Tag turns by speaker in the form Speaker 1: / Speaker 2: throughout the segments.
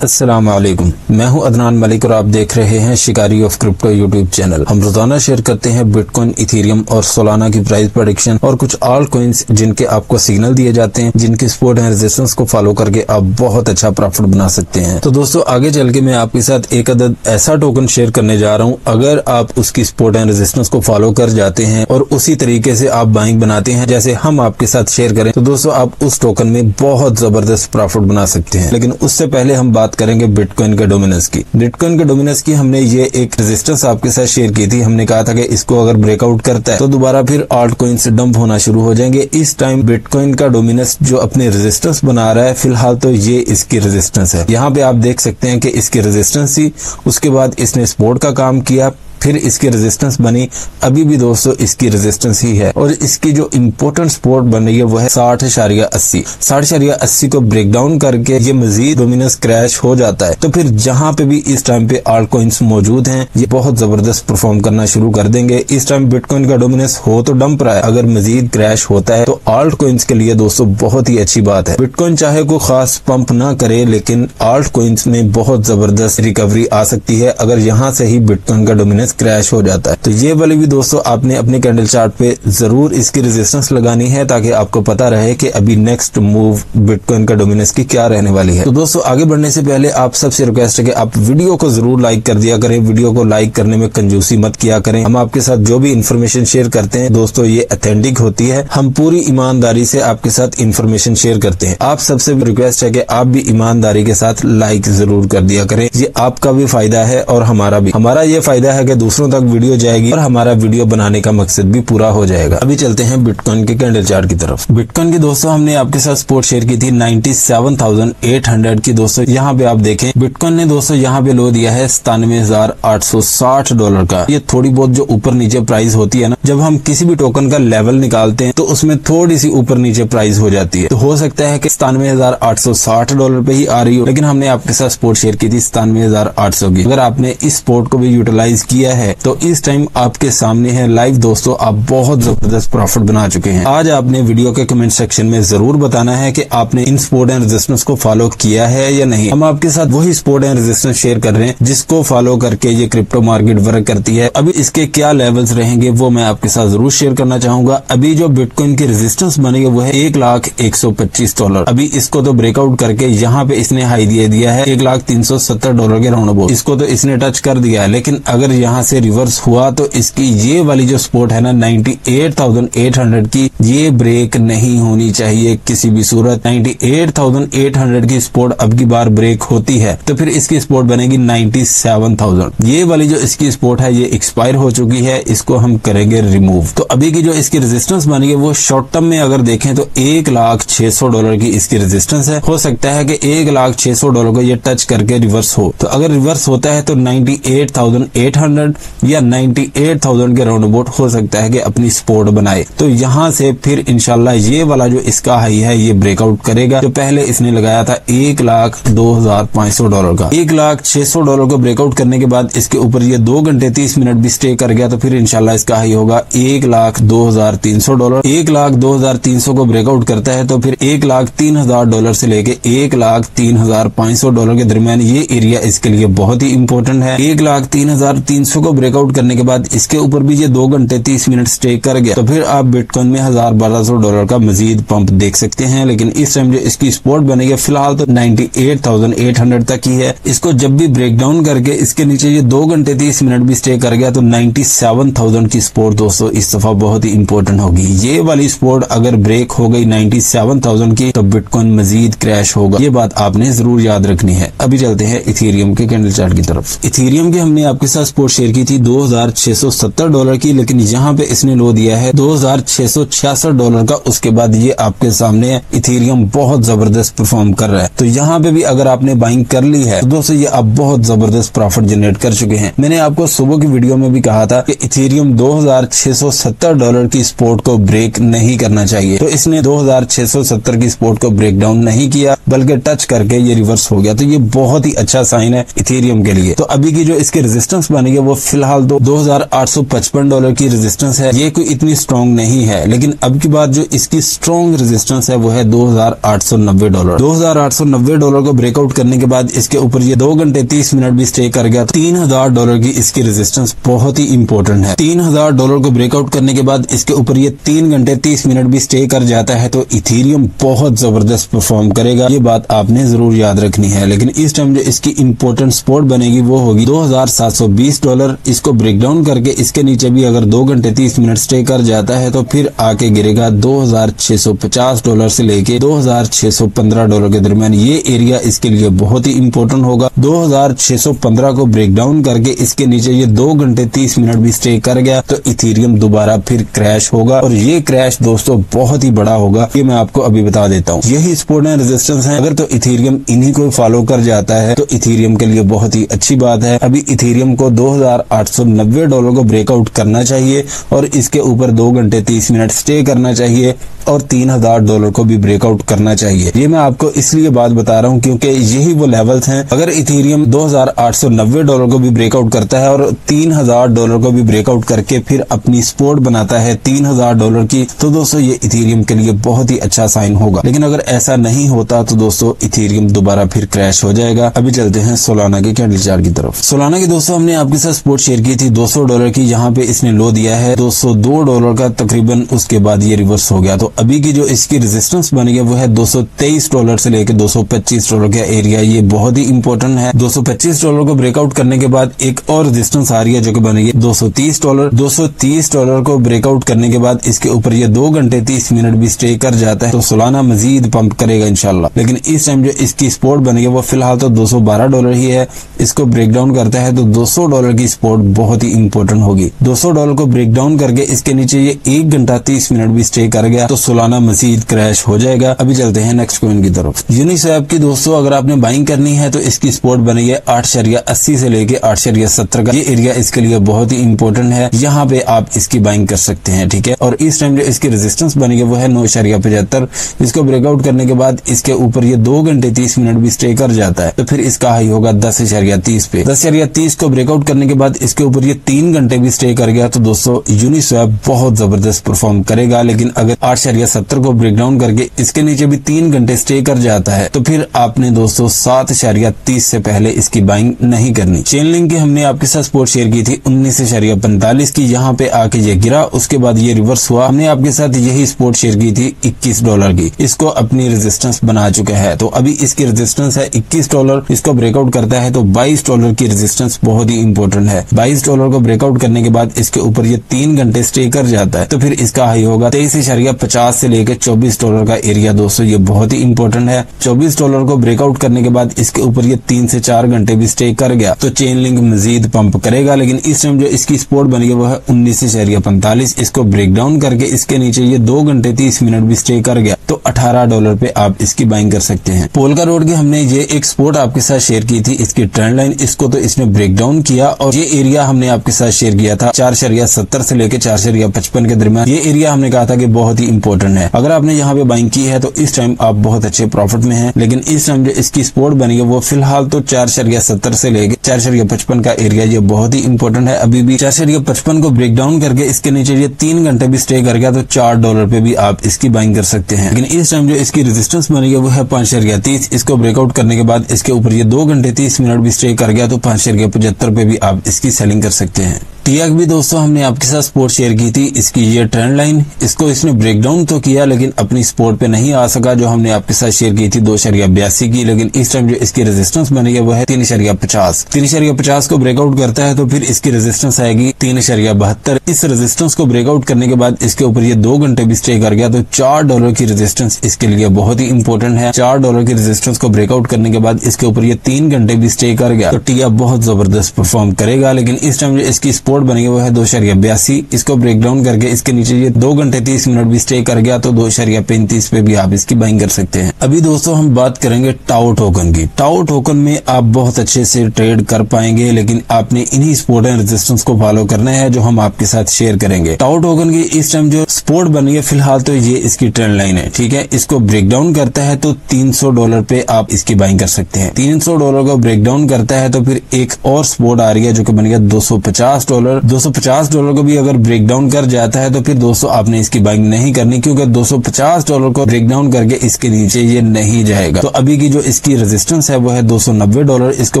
Speaker 1: अस्सलाम वालेकुम, मैं हूं अदनान मलिक और आप देख रहे हैं शिकारी ऑफ क्रिप्टो यूट्यूब चैनल। हम रोजाना शेयर करते हैं बिटकॉइन, इथेरियम और सोलाना की प्राइस प्रेडिक्शन और कुछ ऑल कॉइन्स जिनके आपको सिग्नल दिए जाते हैं, जिनके सपोर्ट एंड रेजिस्टेंस को फॉलो करके आप बहुत अच्छा प्रॉफिट बना सकते हैं। तो दोस्तों आगे चल के मैं आपके साथ एक अदद ऐसा टोकन शेयर करने जा रहा हूँ, अगर आप उसकी सपोर्ट एंड रेजिस्टेंस को फॉलो कर जाते हैं और उसी तरीके से आप बाइंग बनाते हैं जैसे हम आपके साथ शेयर करें, तो दोस्तों आप उस टोकन में बहुत जबरदस्त प्रॉफिट बना सकते हैं। लेकिन उससे पहले हम बात करेंगे बिटकॉइन के डोमिनेंस की। बिटकॉइन के डोमिनेंस की हमने ये एक रेजिस्टेंस आपके साथ शेयर की थी। हमने कहा था कि इसको अगर ब्रेकआउट करता है तो दोबारा फिर ऑल्ट कॉइन से डंप होना शुरू हो जाएंगे। इस टाइम बिटकॉइन का डोमिनेंस जो अपने रेजिस्टेंस बना रहा है, फिलहाल तो ये इसकी रेजिस्टेंस है। यहाँ पे आप देख सकते हैं कि इसकी रेजिस्टेंस थी, उसके बाद इसने सपोर्ट का काम किया, फिर इसकी रेजिस्टेंस बनी, अभी भी दोस्तों इसकी रेजिस्टेंस ही है। और इसकी जो इम्पोर्टेंट सपोर्ट बन रही है वो है 60.80। 60.80 को ब्रेक डाउन करके ये मजीद डोमिनेंस क्रैश हो जाता है, तो फिर जहां पे भी इस टाइम पे ऑल्ट कॉइन्स मौजूद हैं ये बहुत जबरदस्त परफॉर्म करना शुरू कर देंगे। इस टाइम बिटकॉइन का डोमिनेंस हो तो डंप रहा है, अगर मजीद क्रैश होता है तो ऑल्ट कॉइन्स के लिए दोस्तों बहुत ही अच्छी बात है। बिटकॉइन चाहे कोई खास पंप ना करे, लेकिन ऑल्ट कॉइन्स में बहुत जबरदस्त रिकवरी आ सकती है अगर यहाँ से ही बिटकॉइन का डोमिनेंस क्रैश हो जाता है। तो ये वाली भी दोस्तों आपने अपने कैंडल चार्ट पे जरूर इसकी रेजिस्टेंस लगानी है, ताकि आपको पता रहे कि अभी नेक्स्ट मूव बिटकॉइन का डोमिनेंस की क्या रहने वाली है। तो दोस्तों आगे बढ़ने से पहले आप सबसे रिक्वेस्ट है कि आप वीडियो को जरूर लाइक कर दिया करें। वीडियो को लाइक करने में कंजूसी मत किया करें। हम आपके साथ जो भी इन्फॉर्मेशन शेयर करते हैं दोस्तों ये ऑथेंटिक होती है, हम पूरी ईमानदारी से आपके साथ इन्फॉर्मेशन शेयर करते हैं। आप सबसे रिक्वेस्ट है कि आप भी ईमानदारी के साथ लाइक जरूर कर दिया करें। ये आपका भी फायदा है और हमारा भी। हमारा ये फायदा है कि दूसरों तक वीडियो जाएगी और हमारा वीडियो बनाने का मकसद भी पूरा हो जाएगा। अभी चलते हैं बिटकॉइन के कैंडल चार्ट की तरफ। बिटकॉइन की दोस्तों हमने आपके साथ सपोर्ट शेयर की थी 97,800 की। दोस्तों यहाँ पे आप देखें बिटकॉइन ने दोस्तों यहाँ पे लो दिया है $97,860 का। ये थोड़ी बहुत जो ऊपर नीचे प्राइस होती है ना, जब हम किसी भी टोकन का लेवल निकालते हैं तो उसमें थोड़ी सी ऊपर नीचे प्राइस हो जाती है। तो हो सकता है कि $97,860 पे ही आ रही हो, लेकिन हमने आपके साथ सपोर्ट शेयर की थी 97,800 की। अगर आपने इस सपोर्ट को भी यूटिलाइज किया है तो इस टाइम आपके सामने है लाइव दोस्तों, आप बहुत जबरदस्त प्रॉफिट बना चुके हैं। आज आपने वीडियो के कमेंट सेक्शन में जरूर बताना है कि आपने इन सपोर्ट एंड रेजिस्टेंस को फॉलो किया है या नहीं। हम आपके साथ वही सपोर्ट एंड रेजिस्टेंस शेयर कर रहे हैं जिसको फॉलो करके ये क्रिप्टो मार्केट वर्क करती है। अभी इसके क्या लेवल्स रहेंगे वो मैं आपके साथ जरूर शेयर करना चाहूंगा। अभी जो बिटकॉइन की रेजिस्टेंस बनेगी वो है $1,125। अभी इसको तो ब्रेकआउट करके यहाँ पे इसने हाई दिया है $1,370 के राउंड अबाउट। इसको तो इसने टच कर दिया है, लेकिन अगर यहाँ से रिवर्स हुआ तो इसकी ये वाली जो सपोर्ट है ना 98,800 की, ये ब्रेक नहीं होनी चाहिए किसी भी सूरत। 98,800 की सपोर्ट अब की बार ब्रेक होती है तो फिर इसकी सपोर्ट बनेगी 97,000। ये वाली जो इसकी सपोर्ट है ये एक्सपायर हो चुकी है, इसको हम करेंगे रिमूव। तो अभी की जो इसकी रेजिस्टेंस बनेगी वो शॉर्ट टर्म में अगर देखें तो $1,600 की इसकी रेजिस्टेंस है। हो सकता है कि $1,600 को ये टच करके रिवर्स हो, तो अगर रिवर्स होता है तो 98,800 या 98,000 के राउंड अबाउट हो सकता है कि अपनी सपोर्ट बनाए। तो यहाँ से फिर इंशाल्लाह ये वाला जो इसका हाई है ये ब्रेकआउट करेगा। जो पहले इसने लगाया था $1,02,500 का, $1,600 को ब्रेकआउट करने के बाद इसके ऊपर ये 2 घंटे 30 मिनट भी स्टे कर गया तो फिर इंशाल्लाह इसका हाई होगा $1,02,300। $1,02,300 को ब्रेकआउट करता है तो फिर $1,03,000 से लेके $1,03,500 के दरमियान ये एरिया इसके लिए बहुत ही इंपॉर्टेंट है। $1,03,300 को ब्रेकआउट करने के बाद इसके ऊपर भी ये 2 घंटे 30 मिनट स्टे कर गया तो फिर आप बिटकॉइन में $1,000-1,200 का मजीद पंप देख सकते हैं। लेकिन इस टाइम जो इसकी सपोर्ट बनेगी फिलहाल तो 98,800 तक ही है। इसको जब भी ब्रेक डाउन करके इसके नीचे ये 2 घंटे 30 मिनट भी स्टे कर गया तो 97,000 की सपोर्ट दोस्तों इस दफा बहुत ही इंपॉर्टेंट होगी। ये वाली सपोर्ट अगर ब्रेक हो गई 97,000 की तो बिटकॉइन मजीद क्रैश होगा, ये बात आपने जरूर याद रखनी है। अभी चलते हैं इथेरियम के कैंडल चार्ट की तरफ। इथेरियम की हमने आपके साथ सपोर्ट शेयर की थी $2,670 की, लेकिन यहाँ पे इसने लो दिया है $2,666 का। उसके बाद ये आपके सामने है, इथेरियम बहुत जबरदस्त परफॉर्म कर रहा है। तो यहाँ पे भी अगर आपने बाइंग कर ली है तो दोस्तों ये आप बहुत जबरदस्त प्रॉफिट जनरेट कर चुके हैं। मैंने आपको सुबह की वीडियो में भी कहा था कि इथेरियम $2,670 की सपोर्ट को ब्रेक नहीं करना चाहिए, तो इसने 2,670 की सपोर्ट को ब्रेक डाउन नहीं किया बल्कि टच करके ये रिवर्स हो गया। तो ये बहुत ही अच्छा साइन है इथेरियम के लिए। तो अभी की जो इसकी रेजिस्टेंस बनेगी वो फिलहाल तो $2,855 की रेजिस्टेंस है। ये कोई इतनी स्ट्रॉन्ग नहीं है, लेकिन अब की बात जो इसकी स्ट्रॉन्ग रेजिस्टेंस है वो है $2,890। $2,890 को ब्रेकआउट करने के बाद इसके ऊपर ये 2 घंटे 30 मिनट भी स्टे कर गया। $3,000 की इसकी रेजिस्टेंस बहुत ही इंपॉर्टेंट है। $3,000 को ब्रेकआउट करने के बाद इसके ऊपर ये 3 घंटे 30 मिनट भी स्टे कर जाता है तो इथेरियम बहुत जबरदस्त परफॉर्म करेगा। ये बात आपने जरूर याद रखनी है। लेकिन इस टाइम जो इसकी इंपॉर्टेंट सपोर्ट बनेगी वो होगी $2,720। इसको ब्रेक डाउन करके इसके नीचे भी अगर 2 घंटे 30 मिनट स्टे कर जाता है तो फिर आके गिरेगा $2,650 से लेके $2,615 के दरमियान। ये एरिया इसके लिए बहुत ही इंपॉर्टेंट होगा। 2,615 को ब्रेक डाउन करके इसके नीचे ये 2 घंटे 30 मिनट भी स्टे कर गया तो इथेरियम दोबारा फिर क्रैश होगा, और ये क्रैश दोस्तों बहुत ही बड़ा होगा। ये मैं आपको अभी बता देता हूँ। यही सपोर्ट एंड रेजिस्टेंस है। अगर तो इथेरियम इन्हीं को फॉलो कर जाता है तो इथेरियम के लिए बहुत ही अच्छी बात है। अभी इथेरियम को $2,890 को ब्रेकआउट करना चाहिए और इसके ऊपर 2 घंटे 30 मिनट स्टे करना चाहिए और $3,000 को भी ब्रेकआउट करना चाहिए। ये मैं आपको इसलिए बात बता रहा हूँ क्योंकि यही वो लेवल्स हैं। अगर इथेरियम $2,890 को भी ब्रेकआउट करता है और $3,000 को भी ब्रेकआउट करके फिर अपनी सपोर्ट बनाता है $3,000 की, तो दोस्तों ये इथेरियम के लिए बहुत ही अच्छा साइन होगा। लेकिन अगर ऐसा नहीं होता तो दोस्तों इथेरियम दोबारा फिर क्रैश हो जाएगा। अभी चलते हैं सोलाना के कैंडल चार्ट की तरफ। सोलाना की दोस्तों हमने आपके साथ सपोर्ट शेयर की थी $200 की। यहाँ पे इसने लो दिया है $202 का तकरीबन, उसके बाद ये रिवर्स हो गया। तो अभी की जो इसकी रेजिस्टेंस बनी है वो है $223 से लेकर $225 का एरिया। ये बहुत ही इंपॉर्टेंट है। $225 को ब्रेकआउट करने के बाद एक और रेजिस्टेंस आ रही है जो कि बनी है $230। $230 को ब्रेकआउट करने के बाद इसके ऊपर ये 2 घंटे 30 मिनट भी स्टे कर जाता है तो सोलाना मजीद पंप करेगा इंशाल्लाह। लेकिन इस टाइम जो इसकी सपोर्ट बनी है वो फिलहाल तो $212 ही है। इसको ब्रेक डाउन करता है तो $200 की सपोर्ट बहुत ही इंपॉर्टेंट होगी। $200 को ब्रेक डाउन करके इसके नीचे ये 1 घंटा 30 मिनट भी स्टे कर गया तो सोलाना मजीद क्रैश हो जाएगा। अभी चलते हैं नेक्स्ट कॉइन की तरफ। यूनिस्वैप की दोस्तों अगर आपने बाइंग करनी है तो इसकी सपोर्ट बनी है 8.80 से लेके 8.70 का। ये एरिया इसके लिए बहुत ही इंपॉर्टेंट है। यहाँ पे आप इसकी बाइंग कर सकते हैं, ठीक है। और इस टाइम जो इसकी रेजिस्टेंस बनी है वो है 9.75। इसको ब्रेकआउट करने के बाद इसके ऊपर ये 2 घंटे 30 मिनट भी स्टे कर जाता है तो फिर इसका हाई होगा 10.30 पे। 10.30 को ब्रेकआउट करने के बाद इसके ऊपर ये 3 घंटे भी स्टे कर गया तो दोस्तों यूनिस्वैप बहुत जबरदस्त परफॉर्म करेगा। लेकिन अगर 8.70 को ब्रेक डाउन करके इसके नीचे भी 3 घंटे स्टे कर जाता है तो फिर आपने दोस्तों 7.30 से पहले इसकी बाइंग नहीं करनी। चेन लिंक की हमने आपके साथ सपोर्ट शेयर की थी 19.45 की। यहाँ पे आके ये गिरा, उसके बाद ये रिवर्स हुआ। हमने आपके साथ यही सपोर्ट शेयर की थी $21 की। इसको अपनी रेजिस्टेंस बना चुका है तो अभी इसकी रेजिस्टेंस है $21। इसको ब्रेकआउट करता है तो $22 की रेजिस्टेंस बहुत ही इंपॉर्टेंट है। $22 को ब्रेकआउट करने के बाद इसके ऊपर ये 3 घंटे स्टे कर जाता है तो फिर इसका हाई होगा 23.50 से लेकर $24 का एरिया। दोस्तों ये बहुत ही इंपॉर्टेंट है। $24 को ब्रेकआउट करने के बाद इसके ऊपर ये 3 से 4 घंटे भी स्टे कर गया तो चेन लिंक मजीद पंप करेगा। लेकिन इस टाइम जो इसकी सपोर्ट बनी है वो है 19.45। इसको ब्रेक डाउन करके इसके नीचे ये 2 घंटे 30 मिनट भी स्टे कर गया तो $18 पे आप इसकी बाइंग कर सकते हैं। पोलका रोड की हमने ये एक सपोर्ट आपके साथ शेयर की थी, इसकी ट्रेंड लाइन। इसको तो इसने ब्रेक डाउन किया और ये एरिया हमने आपके साथ शेयर किया था 4.70 से लेकर 4.55 के दरमियान। ये एरिया हमने कहा था कि बहुत ही इंपॉर्टेंट है। अगर आपने यहाँ पे बाइंग की है तो इस टाइम आप बहुत अच्छे प्रॉफिट में हैं। लेकिन इस टाइम जो इसकी सपोर्ट बनी है वो फिलहाल तो 4.70 से लेकर 4.55 का एरिया ये बहुत ही इंपॉर्टेंट है। अभी भी 4.55 को ब्रेक डाउन करके इसके नीचे ये 3 घंटे भी स्टे कर गया तो $4 पे भी आप इसकी बाइंग कर सकते हैं। लेकिन इस टाइम जो इसकी रेजिस्टेंस बनी है वो है 5.30। इसको ब्रेकआउट करने के बाद इसके ऊपर ये 2 घंटे 30 मिनट भी स्टे कर गया तो 5.75 पे भी आप इसकी सेलिंग कर सकते हैं। टीएक भी दोस्तों हमने आपके साथ सपोर्ट शेयर की थी, इसकी ये ट्रेंड लाइन। इसको इसने ब्रेक डाउन तो किया लेकिन अपनी सपोर्ट पे नहीं आ सका जो हमने आपके साथ शेयर की थी 2.82 की। लेकिन इस टाइम जो इसकी रेजिस्टेंस बनी है वो है 3.50। 3.50 को ब्रेकआउट करता है तो फिर इसकी रेजिस्टेंस आएगी 3.72। इस रेजिस्टेंस को ब्रेकआउट करने के बाद इसके ऊपर ये 2 घंटे भी स्टे कर गया तो $4 की रेजिस्टेंस इसके लिए बहुत ही इंपॉर्टेंट है। $4 की रेजिस्टेंस को ब्रेकआउट करने के बाद इसके ऊपर ये 3 घंटे भी स्टे कर गया तो टीएक बहुत जबरदस्त परफॉर्म करेगा। लेकिन इस टाइम जो इसकी सपोर्ट सपोर्ट बनेगी वो है 2.82। इसको ब्रेक डाउन करके इसके नीचे ये 2 घंटे 30 मिनट भी स्टे कर गया तो 2.35 पे भी आप इसकी बाइंग कर सकते हैं। अभी दोस्तों हम बात करेंगे टाओ टोकन की। टाओ टोकन में आप बहुत अच्छे से ट्रेड कर पाएंगे, लेकिन आपने इन्हीं सपोर्ट एंड रेजिस्टेंस को फॉलो करना है जो हम आपके साथ शेयर करेंगे। टाओ टोकन की इस टाइम जो सपोर्ट बनी है फिलहाल तो ये इसकी ट्रेंड लाइन है, ठीक है। इसको ब्रेक डाउन करता है तो $300 पे आप इसकी बाइंग कर सकते हैं। $300 को ब्रेक डाउन करता है तो फिर एक और सपोर्ट आ रही है जो कि बन गया $250। $250 को भी अगर ब्रेक डाउन कर जाता है तो फिर दोस्तों आपने इसकी बाइंग नहीं करनी, क्योंकि $250 को ब्रेक डाउन करके इसके नीचे ये नहीं जाएगा। तो अभी की जो इसकी रेजिस्टेंस है वो है $290। इसको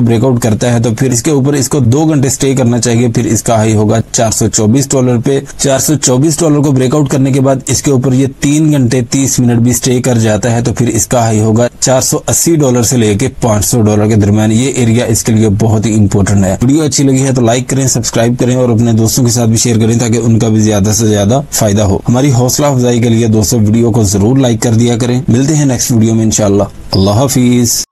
Speaker 1: ब्रेकआउट करता है तो फिर इसके ऊपर इसको 2 घंटे स्टे करना चाहिए, फिर इसका हाई होगा $424 पे। $424 को ब्रेकआउट करने के बाद इसके ऊपर ये 3 घंटे 30 मिनट भी स्टे कर जाता है तो फिर इसका हाई होगा $480 से लेके $500 के दरमियान। ये एरिया इसके लिए बहुत ही इंपॉर्टेंट है। वीडियो अच्छी लगी है तो लाइक करें, सब्सक्राइब करें और अपने दोस्तों के साथ भी शेयर करें ताकि उनका भी ज्यादा से ज्यादा फायदा हो। हमारी हौसला अफजाई के लिए दोस्तों वीडियो को जरूर लाइक कर दिया करें। मिलते हैं नेक्स्ट वीडियो में इंशाल्लाह। अल्लाह हाफिज।